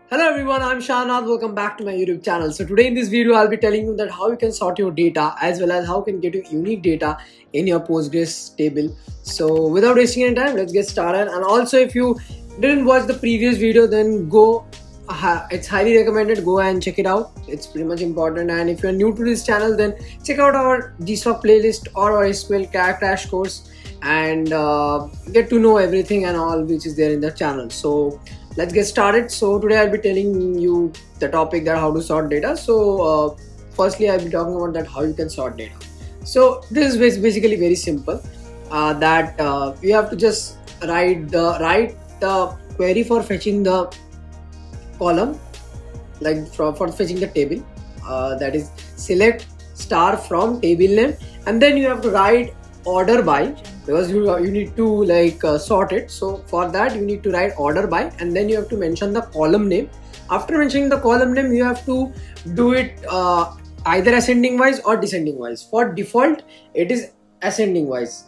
Hello everyone, I'm Shahnath. Welcome back to my YouTube channel. So today in this video, I'll be telling you that how you can sort your data as well as how you can get your unique data in your Postgres table. So without wasting any time, let's get started. And also, if you didn't watch the previous video, then it's highly recommended, go and check it out. It's pretty much important. And if you're new to this channel, then check out our GSOC playlist or our SQL crash course and get to know everything and all which is there in the channel. So let's get started. So today I'll be telling you the topic that how to sort data. So firstly, I'll be talking about that how you can sort data. So this is basically very simple. You have to just write the query for fetching the column, like for fetching the table. That is select star from table name, and then you have to write order by, because you need to sort it. So for that you need to write order by, and then you have to mention the column name. After mentioning the column name, you have to do it either ascending wise or descending wise. For default it is ascending wise,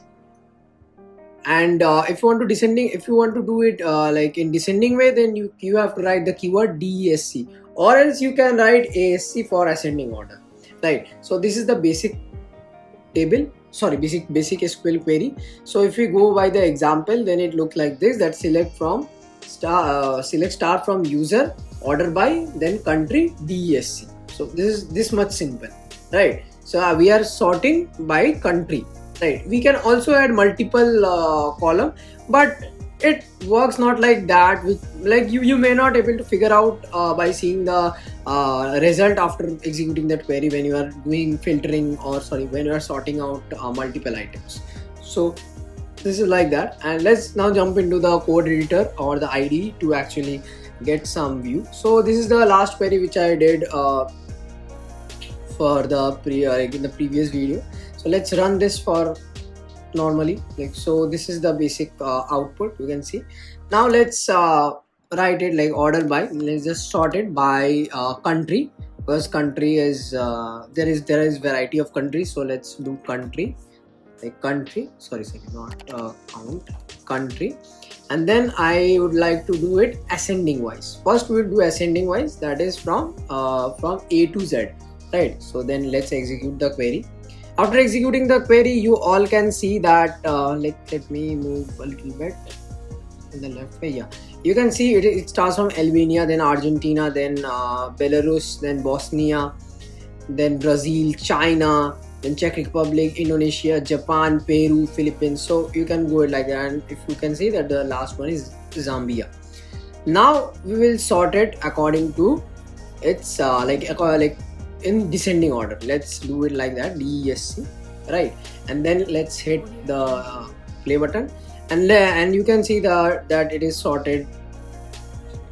and if you want to do it like in descending way, then you have to write the keyword DESC, or else you can write ASC for ascending order, right? So this is the basic SQL query. So if we go by the example, then it looks like this, that select star from user, order by, then country, DESC. So this is this much simple, right? So we are sorting by country, right? We can also add multiple column, but it works not like that, like you may not able to figure out by seeing the result after executing that query when you are doing filtering, or when you are sorting out multiple items. So this is like that. And let's now jump into the code editor or the IDE to actually get some view. So this is the last query which I did for the in the previous video. So let's run this for normally, so this is the basic output you can see. Now let's write it like order by. Let's just sort it by country, because country is there is variety of countries. So let's do country, like country, count country. And then I would like to do it ascending wise. First we'll do ascending wise, that is from A to Z, right? So then let's execute the query. After executing the query, you all can see that let me move a little bit in the left way. Yeah, you can see it starts from Albania, then Argentina, then Belarus, then Bosnia, then Brazil, China, then Czech Republic, Indonesia, Japan, Peru, Philippines. So you can go like that, and if you can see that the last one is Zambia. Now we will sort it according to its in descending order. Let's do it like that, DESC, right? And then let's hit the play button, and you can see that it is sorted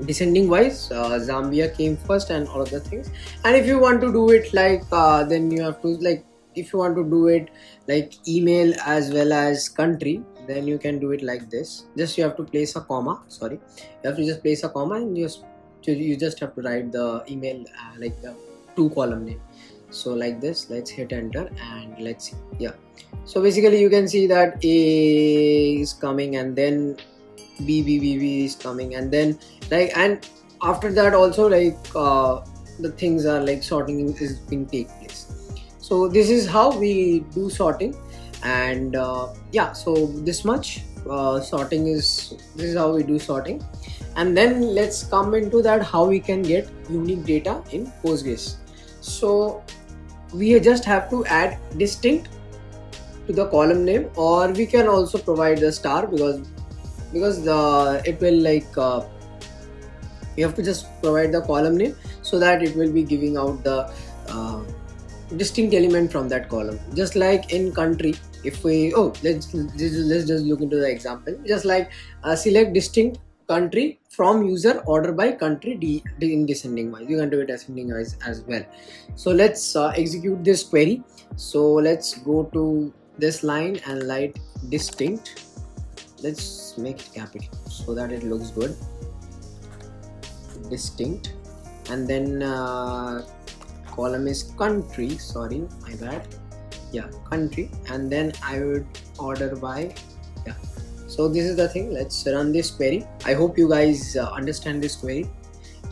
descending wise. Zambia came first and all of the things. And if you want to do it then you have to if you want to do it like email as well as country, then you can do it like this. Just you have to place a comma. You have to just place a comma, and you just have to write the email like the 2-column name. So like this, let's hit enter and let's see. Yeah, so basically you can see that A is coming, and then B is coming, and then and after that also the things are sorting is being take place. So this is how we do sorting. And yeah, so this much sorting this is how we do sorting. And then let's come into that how we can get unique data in Postgres. So we just have to add distinct to the column name, or we can also provide the star, because it will you have to just provide the column name so that it will be giving out the distinct element from that column. Just like in country, if we let's just look into the example. Just like select distinct country from user, order by country, in descending wise. You can do it ascending wise as well. So let's execute this query. So let's go to this line and write distinct. Let's make it capital so that it looks good. Distinct, and then column is country, sorry, my bad. Yeah, country, and then I would order by. Yeah, So this is the thing. Let's run this query. I hope you guys understand this query.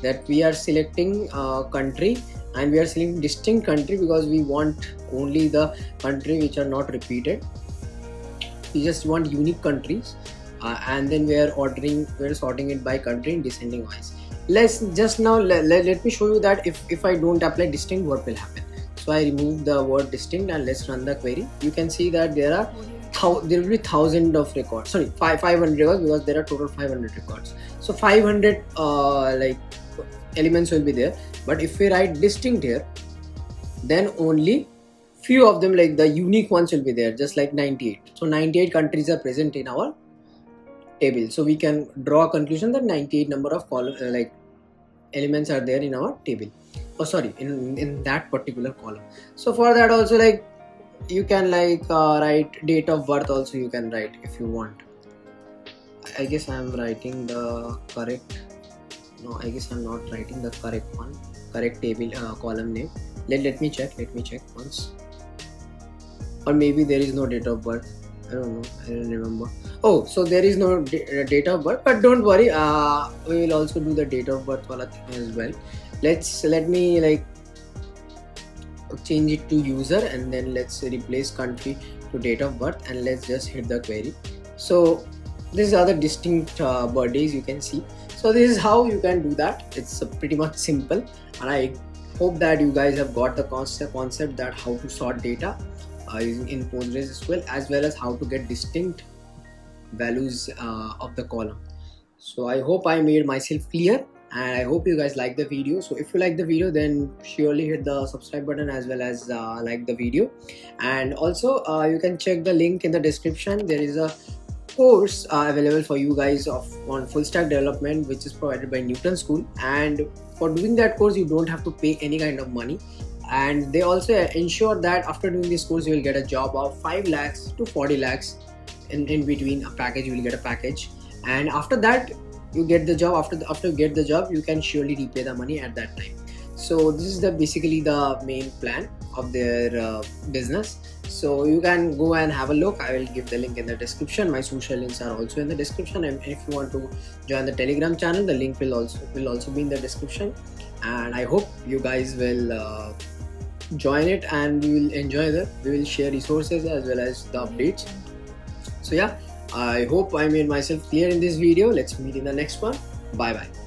that we are selecting country, and we are selecting distinct country because we want only the country which are not repeated. We just want unique countries, and then we are sorting it by country in descending wise. Let's just now let me show you that if I don't apply distinct, what will happen. So I remove the word distinct and let's run the query. You can see that there will be 1000 of records, sorry, 500 records, because there are total 500 records. So 500 like elements will be there. But if we write distinct here, then only few of them, like the unique ones, will be there, just like 98. So 98 countries are present in our table. So we can draw a conclusion that 98 number of column like elements are there in our table. Oh, sorry, in that particular column. So for that also, like you can like write date of birth also, you can write if you want. I guess I am writing the correct, no, I guess I'm not writing the correct one, correct table column name. Let me check once. Or maybe there is no date of birth, I don't know, I don't remember. Oh, so there is no date of birth, but don't worry, we will also do the date of birth wala thing as well. Let me like change it to user, and then let's replace country to date of birth, and let's just hit the query. So these are the distinct birthdays you can see. So this is how you can do that. It's pretty much simple, and I hope that you guys have got the concept that how to sort data using in PostgreSQL, as well as how to get distinct values of the column. So I hope I made myself clear, and I hope you guys like the video. So if you like the video, then surely hit the subscribe button as well as like the video. And also you can check the link in the description. There is a course available for you guys on full stack development, which is provided by Newton School, and for doing that course you don't have to pay any kind of money. And they also ensure that after doing this course you will get a job of 5 lakhs to 40 lakhs in between a package. You will get a package, and after that you get the job. After you get the job, you can surely repay the money at that time. So this is basically the main plan of their business. So you can go and have a look. I will give the link in the description. My social links are also in the description, and if you want to join the Telegram channel, the link will also be in the description. And I hope you guys will join it, and we will enjoy that. We will share resources as well as the updates. So yeah, I hope I made myself clear in this video. Let's meet in the next one. Bye bye.